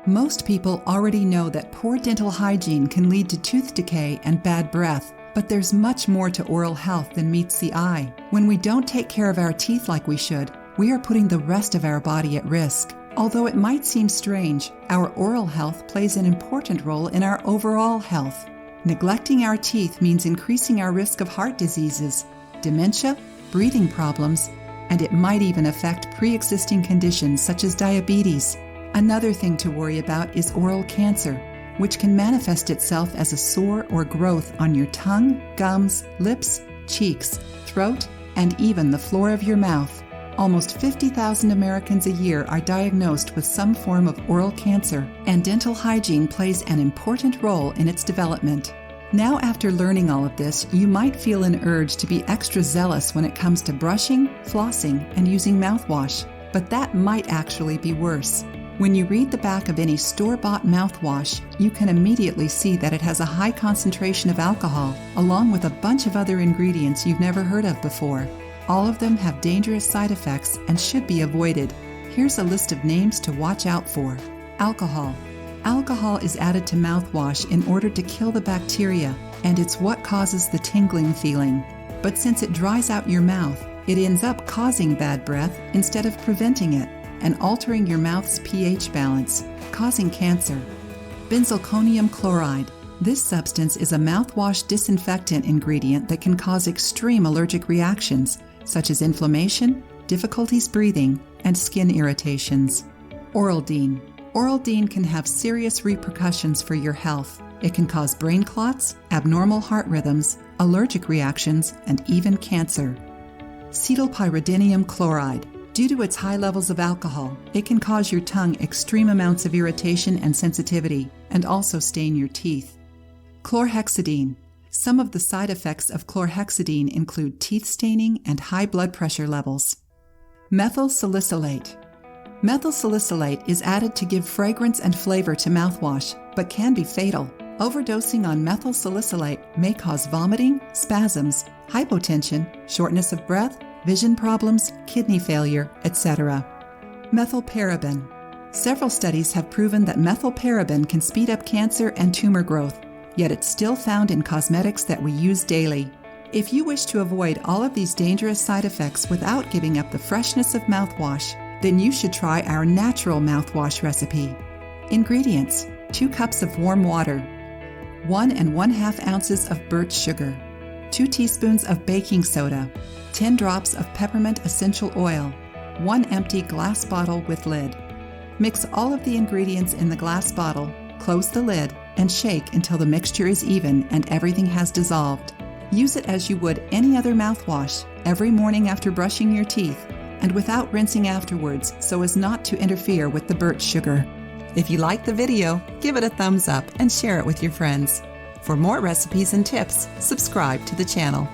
Most people already know that poor dental hygiene can lead to tooth decay and bad breath, but there's much more to oral health than meets the eye. When we don't take care of our teeth like we should, we are putting the rest of our body at risk. Although it might seem strange, our oral health plays an important role in our overall health. Neglecting our teeth means increasing our risk of heart diseases, dementia, breathing problems, and it might even affect pre-existing conditions such as diabetes. Another thing to worry about is oral cancer, which can manifest itself as a sore or growth on your tongue, gums, lips, cheeks, throat, and even the floor of your mouth. Almost 50,000 Americans a year are diagnosed with some form of oral cancer, and dental hygiene plays an important role in its development. Now, after learning all of this, you might feel an urge to be extra zealous when it comes to brushing, flossing, and using mouthwash, but that might actually be worse. When you read the back of any store-bought mouthwash, you can immediately see that it has a high concentration of alcohol, along with a bunch of other ingredients you've never heard of before. All of them have dangerous side effects and should be avoided. Here's a list of names to watch out for. Alcohol. Alcohol is added to mouthwash in order to kill the bacteria, and it's what causes the tingling feeling. But since it dries out your mouth, it ends up causing bad breath instead of preventing it, and altering your mouth's pH balance, causing cancer. Benzalkonium chloride. This substance is a mouthwash disinfectant ingredient that can cause extreme allergic reactions, such as inflammation, difficulties breathing, and skin irritations. Oraldine. Oraldine can have serious repercussions for your health. It can cause brain clots, abnormal heart rhythms, allergic reactions, and even cancer. Cetylpyridinium chloride. Due to its high levels of alcohol, it can cause your tongue extreme amounts of irritation and sensitivity, and also stain your teeth. Chlorhexidine. Some of the side effects of chlorhexidine include teeth staining and high blood pressure levels. Methyl salicylate. Methyl salicylate is added to give fragrance and flavor to mouthwash, but can be fatal. Overdosing on methyl salicylate may cause vomiting, spasms, hypotension, shortness of breath, vision problems, kidney failure, etc. Methylparaben. Several studies have proven that methylparaben can speed up cancer and tumor growth, yet it's still found in cosmetics that we use daily. If you wish to avoid all of these dangerous side effects without giving up the freshness of mouthwash, then you should try our natural mouthwash recipe. Ingredients: 2 cups of warm water, 1 1/2 ounces of birch sugar, 2 teaspoons of baking soda, 10 drops of peppermint essential oil, 1 empty glass bottle with lid. Mix all of the ingredients in the glass bottle, close the lid, and shake until the mixture is even and everything has dissolved. Use it as you would any other mouthwash every morning after brushing your teeth, and without rinsing afterwards so as not to interfere with the birch sugar. If you like the video, give it a thumbs up and share it with your friends. For more recipes and tips, subscribe to the channel.